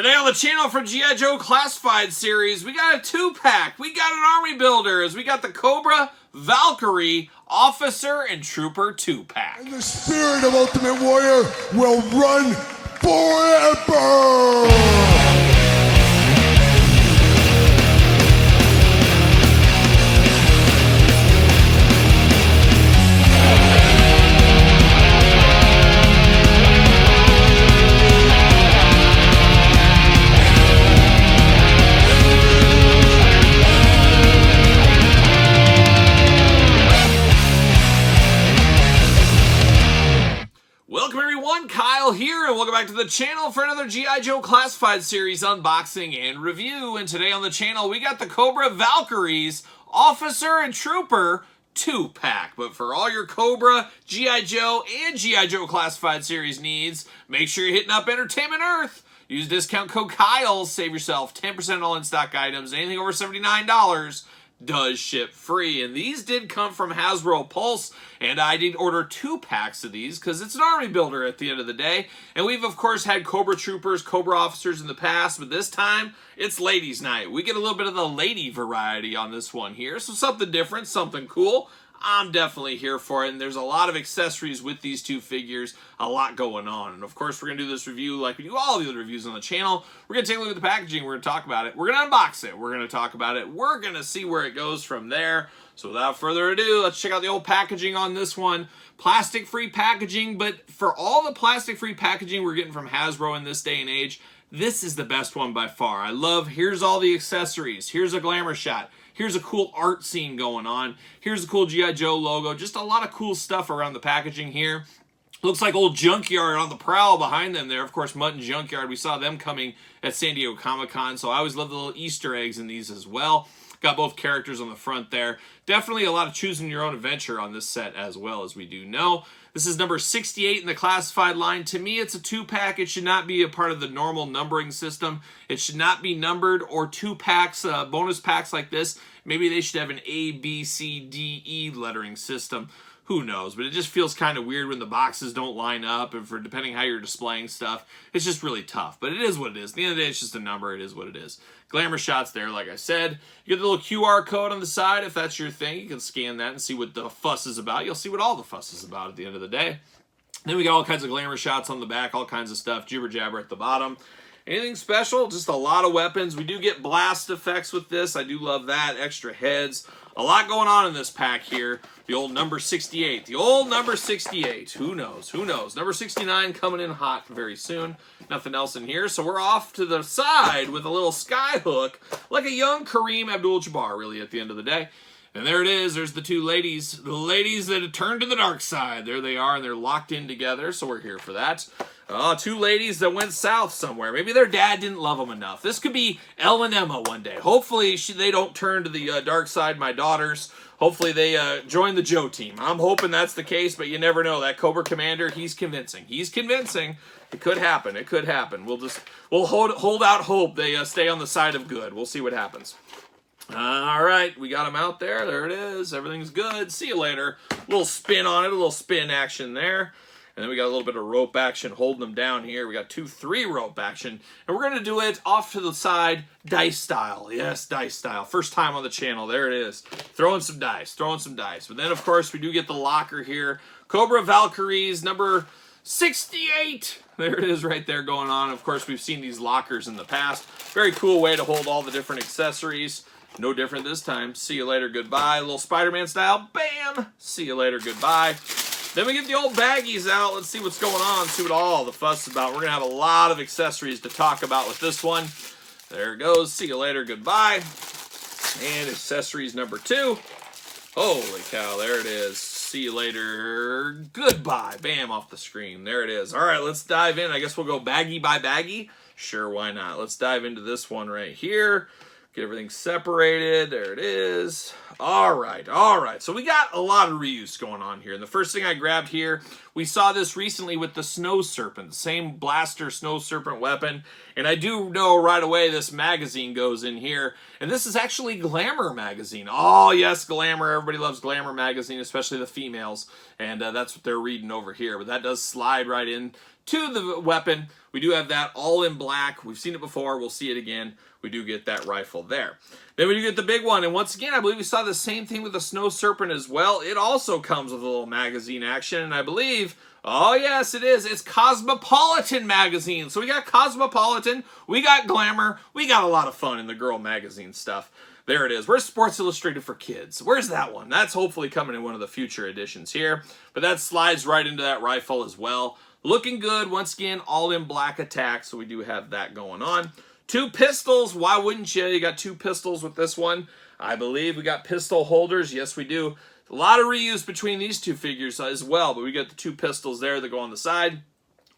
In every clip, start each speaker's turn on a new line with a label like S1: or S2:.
S1: Today on the channel for G.I. Joe Classified series, we got a 2-pack. We got an army builders. We got the Cobra Valkyrie Officer and Trooper 2-pack.
S2: And the spirit of Ultimate Warrior will run forever!
S1: Welcome everyone, Kyle here, and welcome back to the channel for another G.I. Joe Classified series unboxing and review. And today on the channel, we got the Cobra Valkyries Officer and Trooper 2-pack. But for all your Cobra, G.I. Joe, and G.I. Joe Classified series needs, make sure you're hitting up Entertainment Earth. Use discount code Kyle, save yourself 10% on all in-stock items. Anything over $79 does ship free. And these did come from Hasbro Pulse, and I did order 2 packs of these because it's an army builder at the end of the day. And we've of course had Cobra Troopers, Cobra Officers in the past, but this time it's ladies night. We get a little bit of the lady variety on this one here, so something different, something cool. I'm definitely here for it, and there's a lot of accessories with these 2 figures, a lot going on. And of course, we're going to do this review like we do all the other reviews on the channel. We're going to take a look at the packaging, we're going to talk about it, we're going to unbox it, we're going to talk about it, we're going to see where it goes from there. So without further ado, let's check out the old packaging on this one. Plastic-free packaging, but for all the plastic-free packaging we're getting from Hasbro in this day and age, this is the best one by far. I love, here's all the accessories, here's a glamour shot, here's a cool art scene going on. Here's a cool G.I. Joe logo. Just a lot of cool stuff around the packaging here. Looks like old Junkyard on the prowl behind them there. Of course, Mutt and Junkyard, we saw them coming at San Diego Comic-Con, so I always love the little Easter eggs in these as well. Got both characters on the front there. Definitely a lot of choosing your own adventure on this set as well, as we do know. This is number 68 in the classified line. To me, it's a 2-pack. It should not be a part of the normal numbering system. It should not be numbered, or 2 packs, bonus packs like this. Maybe they should have an A, B, C, D, E lettering system. Who knows? But it just feels kind of weird when the boxes don't line up, and for depending how you're displaying stuff, it's just really tough. But it is what it is. At the end of the day, it's just a number. It is what it is. Glamour shots there, like I said. You get the little QR code on the side. If that's your thing, you can scan that and see what the fuss is about. You'll see what all the fuss is about at the end of the day. Then we got all kinds of glamour shots on the back, all kinds of stuff, jibber jabber at the bottom. Anything special? Just a lot of weapons. We do get blast effects with this. I do love that. Extra heads. A lot going on in this pack here. The old number 68. The old number 68. Who knows? Who knows? Number 69 coming in hot very soon. Nothing else in here. So we're off to the side with a little sky hook, like a young Kareem Abdul-Jabbar, really, at the end of the day. And there it is. There's the 2 ladies. The ladies that have turned to the dark side. There they are, and they're locked in together, so we're here for that. 2 ladies that went south somewhere. Maybe their dad didn't love them enough. This could be Elle and Emma one day. Hopefully they don't turn to the dark side, my daughters. Hopefully they join the Joe team. I'm hoping that's the case, but you never know. That Cobra Commander, he's convincing. He's convincing. It could happen. It could happen. We'll hold out hope they stay on the side of good. We'll see what happens. All right, we got them out there. There it is. Everything's good. See you later. A little spin on it. A little spin action there. And then we got a little bit of rope action holding them down here. We got 2-3 rope action. And we're going to do it off to the side, dice style. Yes, dice style. First time on the channel. There it is. Throwing some dice. Throwing some dice. But then, of course, we do get the locker here. Cobra Valkyries, number 68. There it is right there going on. Of course, we've seen these lockers in the past. Very cool way to hold all the different accessories. No different this time. See you later, goodbye. A little Spider-Man style. Bam! See you later, goodbye. Then we get the old baggies out. Let's see what's going on. See what all the fuss is about. We're going to have a lot of accessories to talk about with this one. There it goes. See you later, goodbye. And accessories number 2. Holy cow, there it is. See you later, goodbye. Bam, off the screen. There it is. All right, let's dive in. I guess we'll go baggie by baggie. Sure, why not? Let's dive into this one right here. Get everything separated. There it is. All right, all right. So we got a lot of reuse going on here. And the first thing I grabbed here, we saw this recently with the Snow Serpent, the same blaster Snow Serpent weapon. And I do know right away this magazine goes in here. And this is actually Glamour magazine. Oh, yes, Glamour. Everybody loves Glamour magazine, especially the females. And that's what they're reading over here. But that does slide right in to the weapon. We do have that all in black. We've seen it before. We'll see it again. We do get that rifle there. Then we do get the big one. And once again, I believe we saw the same thing with the Snow Serpent as well. It also comes with a little magazine action. And I believe, oh yes, it is. It's Cosmopolitan magazine. So we got Cosmopolitan. We got Glamour. We got a lot of fun in the girl magazine stuff. There it is. Where's Sports Illustrated for Kids? Where's that one? That's hopefully coming in one of the future editions here. But that slides right into that rifle as well. Looking good. Once again, all in black attack. So we do have that going on. 2 pistols. Why wouldn't you? You got 2 pistols with this one. I believe we got pistol holders. Yes, we do. A lot of reuse between these 2 figures as well. But we got the 2 pistols there that go on the side.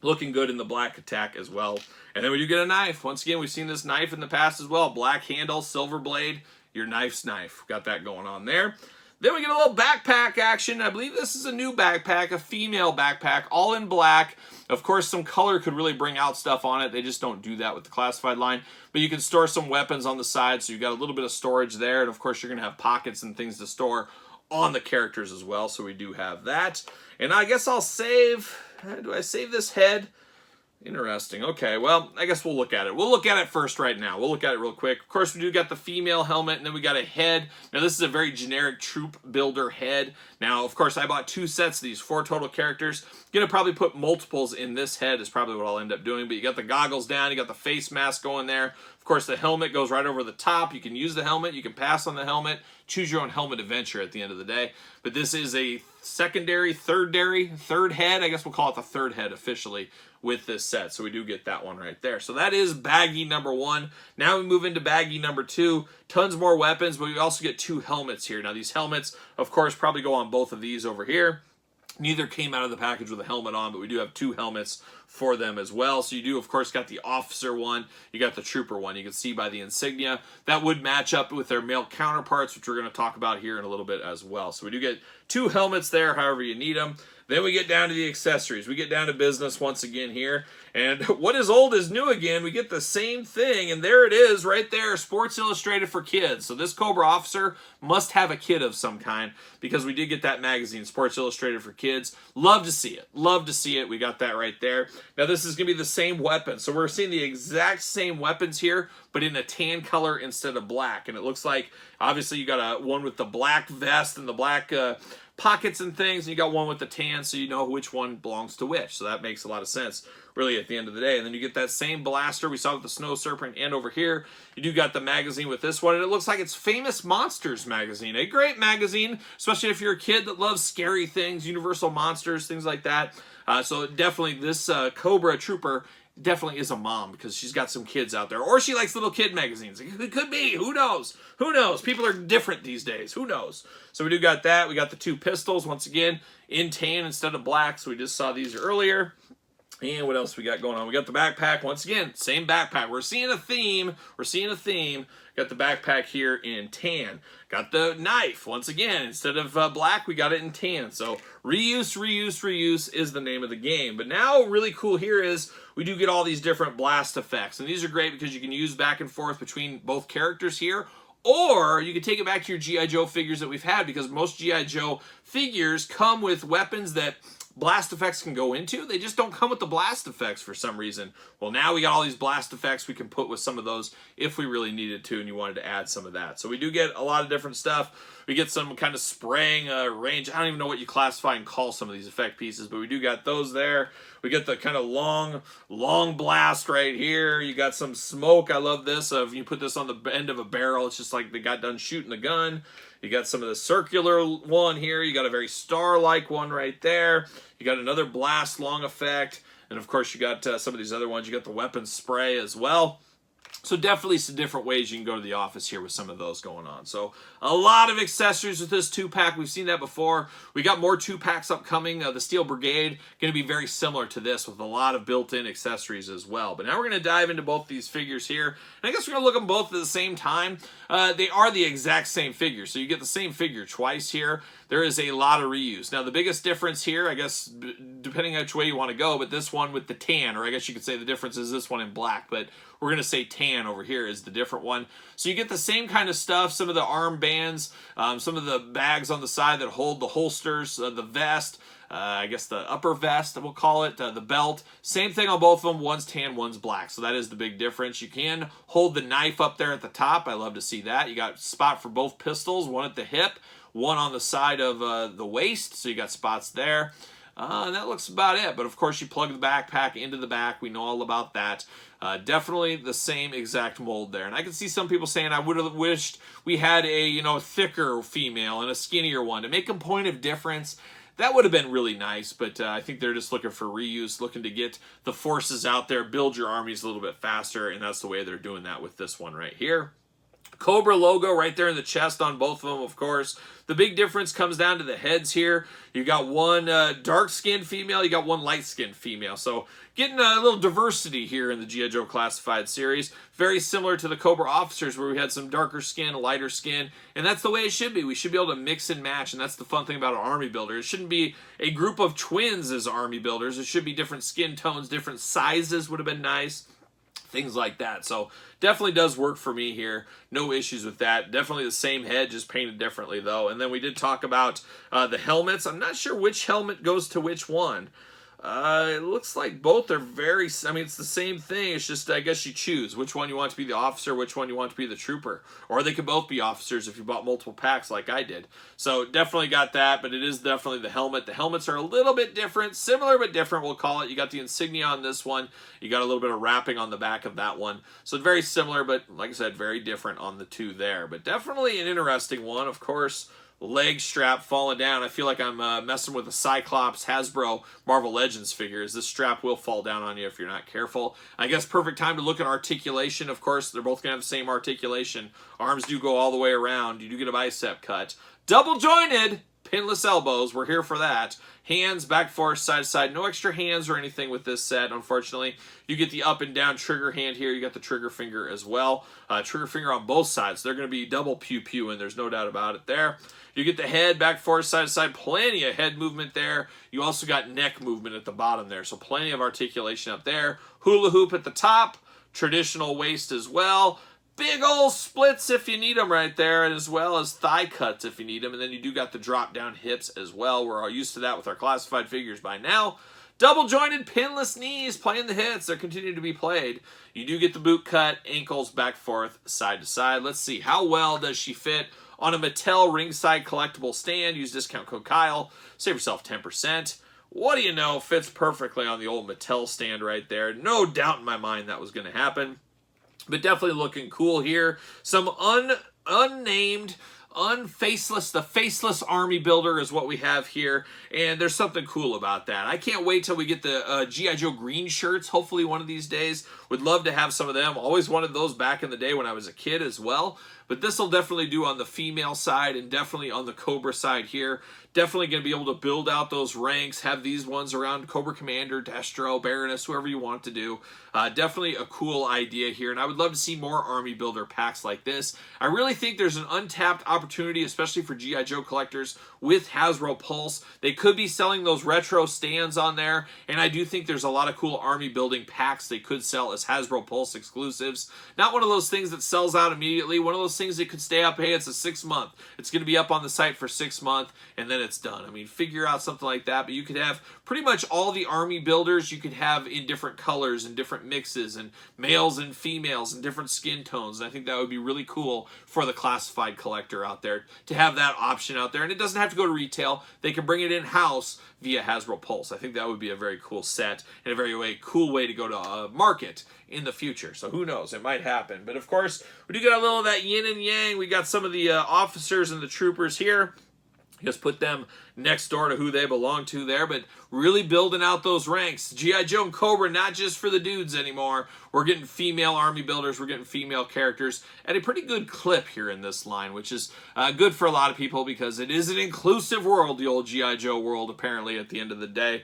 S1: Looking good in the black attack as well. And then we do get a knife. Once again, we've seen this knife in the past as well. Black handle, silver blade. Your knife's knife. Got that going on there. Then we get a little backpack action. I believe this is a new backpack, a female backpack, all in black. Of course, some color could really bring out stuff on it. They just don't do that with the classified line. But you can store some weapons on the side, so you've got a little bit of storage there. And of course, you're going to have pockets and things to store on the characters as well. So we do have that. And I guess I'll save... Do I save this head? Interesting. Okay, well, I guess we'll look at it. We'll look at it first right now. We'll look at it real quick. Of course, we do got the female helmet, and then we got a head. Now, this is a very generic troop builder head. Now, of course, I bought 2 sets of these, 4 total characters. Gonna probably put multiples in this head is probably what I'll end up doing. But you got the goggles down, you got the face mask going there. Of course, the helmet goes right over the top. You can use the helmet, you can pass on the helmet. Choose your own helmet adventure at the end of the day. But this is a third head. I guess we'll call it the 3rd head officially with this set. So we do get that one right there. So that is baggie number 1. Now we move into baggie number 2. Tons more weapons, but we also get 2 helmets here. Now these helmets, of course, probably go on both of these over here. Neither came out of the package with a helmet on, but we do have 2 helmets for them as well. So you do, of course, got the officer one. You got the trooper one. You can see by the insignia. That would match up with their male counterparts, which we're going to talk about here in a little bit as well. So we do get 2 helmets there, however you need them. Then we get down to the accessories. We get down to business once again here. And what is old is new again. We get the same thing. And there it is right there, Sports Illustrated for Kids. So this Cobra officer must have a kid of some kind because we did get that magazine, Sports Illustrated for Kids. Love to see it. Love to see it. We got that right there. Now this is going to be the same weapon. So we're seeing the exact same weapons here, but in a tan color instead of black. And it looks like, obviously, you got one with the black vest and the black... pockets and things, and you got one with the tan, so you know which one belongs to which. So that makes a lot of sense, really, at the end of the day. And then you get that same blaster we saw with the Snow Serpent, and over here, you do got the magazine with this one, and it looks like it's Famous Monsters magazine. A great magazine, especially if you're a kid that loves scary things, Universal Monsters, things like that. So definitely, this Cobra Trooper definitely is a mom because she's got some kids out there. Or she likes little kid magazines. It could be. Who knows? Who knows? People are different these days. Who knows? So we do got that. We got the 2 pistols, once again, in tan instead of black. So we just saw these earlier. And what else we got going on? We got the backpack. Once again, same backpack. We're seeing a theme. We're seeing a theme. Got the backpack here in tan. Got the knife. Once again, instead of black, we got it in tan. So reuse, reuse, reuse is the name of the game. But now, really cool here is we do get all these different blast effects. And these are great because you can use back and forth between both characters here. Or you can take it back to your G.I. Joe figures that we've had because most G.I. Joe figures come with weapons that blast effects can go into. They just don't come with the blast effects for some reason. Well, now we got all these blast effects we can put with some of those if we really needed to and you wanted to add some of that. So we do get a lot of different stuff. We get some kind of spraying range. I don't even know what you classify and call some of these effect pieces, but we do got those there. We get the kind of long blast right here. You got some smoke. I love this. You put this on the end of a barrel. It's just like they got done shooting the gun. You got some of the circular one here. You got a very star-like one right there. You got another blast long effect. And, of course, you got some of these other ones. You got the weapon spray as well. So definitely some different ways you can go to the office here with some of those going on. So a lot of accessories with this 2-pack. We've seen that before. We got more 2-packs upcoming. The Steel Brigade going to be very similar to this with a lot of built-in accessories as well. But now we're going to dive into both these figures here. And I guess we're going to look at them both at the same time. They are the exact same figure. So you get the same figure twice here. There is a lot of reuse. Now the biggest difference here, I guess, depending on which way you want to go, but this one with the tan, or I guess you could say the difference is this one in black. But We're going to say tan over here is the different one. So you get the same kind of stuff, some of the arm bands, some of the bags on the side that hold the holsters, the vest, I guess the upper vest, we'll call it, the belt. Same thing on both of them. One's tan, one's black. So that is the big difference. You can hold the knife up there at the top. I love to see that. You got a spot for both pistols, one at the hip, one on the side of the waist. So you got spots there. And that looks about it. But of course, you plug the backpack into the back. We know all about that. Definitely the same exact mold there. And I can see some people saying, I would have wished we had a, thicker female and a skinnier one to make a point of difference. That would have been really nice, but I think they're just looking for reuse, looking to get the forces out there, build your armies a little bit faster, and that's the way they're doing that with this one right here. Cobra logo right there in the chest on both of them, of course. The big difference comes down to the heads here. You got one dark-skinned female, you got one light-skinned female. So getting a little diversity here in the G.I. Joe Classified series. Very similar to the Cobra officers where we had some darker skin, lighter skin, and that's the way it should be. We should be able to mix and match, and that's the fun thing about an army builder. It shouldn't be a group of twins as army builders. It should be different skin tones, different sizes would have been nice. Things like that. So definitely does work for me here. No issues with that. Definitely the same head, just painted differently though. And then we did talk about the helmets. I'm not sure which helmet goes to which one. It looks like both are very, it's the same thing. It's just, I guess you choose which one you want to be the officer, which one you want to be the trooper. Or they could both be officers if you bought multiple packs like I did. So definitely got that, but it is definitely the helmet. The helmets are a little bit different, similar but different, we'll call it. You got the insignia on this one. You got a little bit of wrapping on the back of that one. So very similar, but like I said, very different on the two there. But definitely an interesting one, of course. Leg strap falling down. I feel like I'm messing with a Cyclops Hasbro Marvel Legends figures. This strap will fall down on you if you're not careful. I guess perfect time to look at articulation. Of course, they're both going to have the same articulation. Arms do go all the way around. You do get a bicep cut. Double jointed, pinless elbows. We're here for that. Hands, back, forth, side to side. No extra hands or anything with this set, unfortunately. You get the up and down trigger hand here. You got the trigger finger as well. Trigger finger on both sides. They're going to be double pew-pew, and there's no doubt about it there. You get the head, back, forth, side to side. Plenty of head movement there. You also got neck movement at the bottom there, so plenty of articulation up there. Hula hoop at the top. Traditional waist as well. Big old splits if you need them right there, and as well as thigh cuts if you need them. And then you do got the drop down hips as well. We're all used to that with our classified figures by now. Double jointed pinless knees playing the hits. They're continuing to be played. You do get the boot cut, ankles back, forth, side to side. Let's see, how well does she fit on a Mattel ringside collectible stand? Use discount code Kyle. Save yourself 10%. What do you know? Fits perfectly on the old Mattel stand right there. No doubt in my mind that was going to happen. But definitely looking cool here. Some unnamed, the faceless army builder is what we have here. And there's something cool about that. I can't wait till we get the G.I. Joe green shirts, hopefully one of these days. Would love to have some of them. Always wanted those back in the day when I was a kid as well. But this will definitely do on the female side and definitely on the Cobra side here. Definitely going to be able to build out those ranks, have these ones around Cobra Commander, Destro, Baroness, whoever you want to do. Definitely a cool idea here, and I would love to see more Army Builder packs like this. I really think there's an untapped opportunity, especially for G.I. Joe collectors, with Hasbro Pulse. They could be selling those retro stands on there, and I do think there's a lot of cool Army building packs they could sell as Hasbro Pulse exclusives. Not one of those things that sells out immediately, one of those things that could stay up. Hey, it's a 6-month. It's going to be up on the site for 6 months, and then it's done. I mean, figure out something like that, but you could have pretty much all the Army builders you could have in different colors and different mixes, and males and females and different skin tones. And I think that would be really cool for the classified collector out there to have that option out there. And it doesn't have to go to retail. They can bring it in-house via Hasbro Pulse. I think that would be a very cool set and a very cool way to go to market in the future. So who knows? It might happen. But of course, we do get a little of that yin and yang. We got some of the officers and the troopers here. Just put them next door to who they belong to there, but really building out those ranks. G.I. Joe and Cobra, not just for the dudes anymore. We're getting female Army builders. We're getting female characters at a pretty good clip here in this line, which is good for a lot of people because it is an inclusive world, the old G.I. Joe world, apparently, at the end of the day.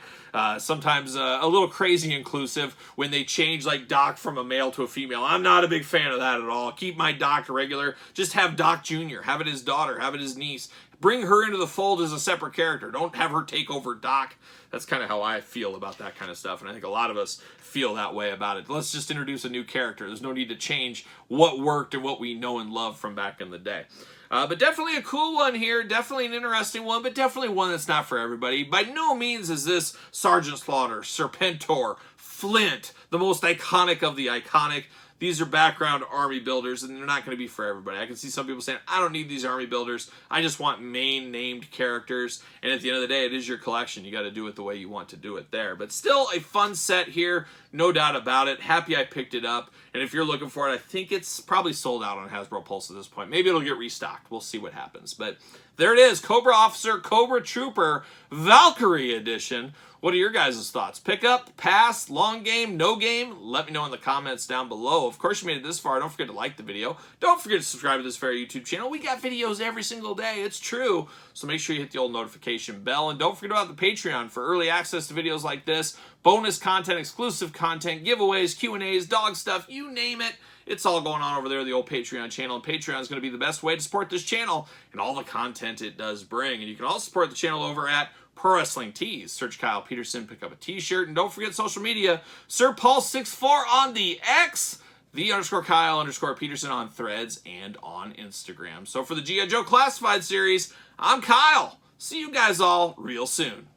S1: Sometimes a little crazy inclusive when they change, like, Doc from a male to a female. I'm not a big fan of that at all. Keep my Doc regular. Just have Doc Jr., have it his daughter, have it his niece. Bring her into the fold as a separate character. character. Don't have her take over Doc. That's kind of how I feel about that kind of stuff, and I think a lot of us feel that way about it. Let's just introduce a new character. There's no need to change what worked and what we know and love from back in the day. But definitely a cool one here, definitely an interesting one, but definitely one that's not for everybody. By no means is this Sergeant Slaughter, Serpentor, Flint, the most iconic of the iconic. These are background army builders, and they're not going to be for everybody. I can see some people saying, I don't need these army builders. I just want main named characters. And at the end of the day, it is your collection. You got to do it the way you want to do it there. But still a fun set here, no doubt about it. Happy I picked it up. And if you're looking for it, I think it's probably sold out on Hasbro Pulse at this point. Maybe it'll get restocked. We'll see what happens. But there it is, Cobra Officer, Cobra Trooper, Valkyrie Edition. What are your guys' thoughts? Pick up, pass, long game, no game? Let me know in the comments down below. Of course, you made it this far. Don't forget to like the video. Don't forget to subscribe to this very YouTube channel. We got videos every single day. It's true. So make sure you hit the old notification bell. And don't forget about the Patreon for early access to videos like this, bonus content, exclusive content, giveaways, Q&As, dog stuff, you name it. It's all going on over there, the old Patreon channel. And Patreon is going to be the best way to support this channel and all the content it does bring. And you can also support the channel over at Pro Wrestling Tees. Search Kyle Peterson, pick up a t-shirt. And don't forget social media, Sir Paul64 on the X, _Kyle_Peterson on Threads and on Instagram. So for the G.I. Joe Classified series, I'm Kyle. See you guys all real soon.